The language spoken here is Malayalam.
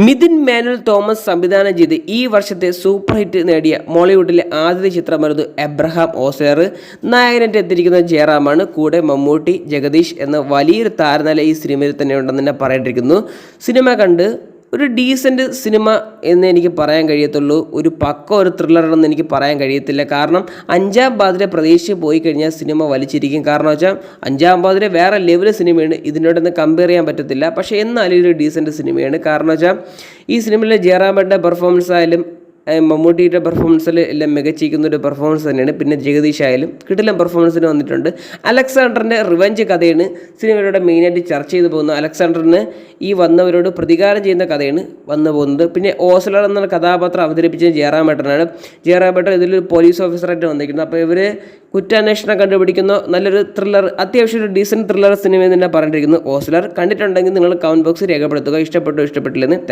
മിഥുൻ മാനുവൽ തോമസ് സംവിധാനം ചെയ്ത് ഈ വർഷത്തെ സൂപ്പർ ഹിറ്റ് നേടിയ മോളിവുഡിലെ ആദ്യത്തെ ചിത്രമായിരുന്നു എബ്രഹാം ഓസ്ലർ. നായകനായിട്ട് എത്തിയിരിക്കുന്ന ജയറാമാണ്. കൂടെ മമ്മൂട്ടി, ജഗദീഷ് എന്ന വലിയൊരു താരനില ഈ സിനിമയിൽ തന്നെ ഉണ്ടെന്ന് തന്നെ പറയേണ്ടിയിരിക്കുന്നു. സിനിമ കണ്ട് ഒരു ഡീസൻറ്റ് സിനിമ എന്ന് എനിക്ക് പറയാൻ കഴിയത്തുള്ളൂ. ഒരു ത്രില്ലറാണെന്ന് എനിക്ക് പറയാൻ കഴിയത്തില്ല. കാരണം അഞ്ചാം പാതിര പ്രതീക്ഷിച്ച് പോയി കഴിഞ്ഞാൽ സിനിമ വലിച്ചിരിക്കും. കാരണം വെച്ചാൽ അഞ്ചാം പാതിര വേറെ ലെവൽ സിനിമയാണ്, ഇതിനോടൊന്ന് കമ്പയർ ചെയ്യാൻ പറ്റത്തില്ല. പക്ഷേ എന്നാലും ഒരു ഡീസൻറ്റ് സിനിമയാണ്. കാരണം വെച്ചാൽ ഈ സിനിമയിലെ ജയറാമേട്ടൻ്റെ പെർഫോമൻസ് ആയാലും മമ്മൂട്ടിയുടെ പെർഫോമൻസിൽ എല്ലാം മികച്ചിരിക്കുന്ന ഒരു പെർഫോമൻസ് തന്നെയാണ്. പിന്നെ ജഗദീഷ് ആയാലും കിടിലൻ പെർഫോമൻസിന് വന്നിട്ടുണ്ട്. അലക്സാണ്ടറിൻ്റെ റിവഞ്ച് കഥയാണ് സിനിമയിലൂടെ മെയിനായിട്ട് ചർച്ച ചെയ്തു പോകുന്നത്. അലക്സാണ്ടറിന് ഈ വന്നവരോട് പ്രതികാരം ചെയ്യുന്ന കഥയാണ് വന്നു പോകുന്നത്. പിന്നെ ഓസ്ലർ എന്ന കഥാപാത്രം അവതരിപ്പിച്ചത് ജയറാമേട്ടനാണ്. ജയറാമേട്ടൻ ഇതിലൊരു പോലീസ് ഓഫീസറായിട്ട് വന്നിരിക്കുന്നത്. അപ്പോൾ ഇവർ കുറ്റാന്വേഷണം കണ്ടുപിടിക്കുന്ന നല്ലൊരു ത്രില്ലർ, അത്യാവശ്യം ഒരു ഡീസൻറ്റ് ത്രില്ലർ സിനിമ തന്നെ പറഞ്ഞിരിക്കുന്നു. ഓസ്ലർ കണ്ടിട്ടുണ്ടെങ്കിൽ നിങ്ങൾ കമൻറ്റ് ബോക്സിൽ രേഖപ്പെടുത്തുക. ഇഷ്ടപ്പെട്ടോ ഇഷ്ടപ്പെട്ടില്ലെന്ന്.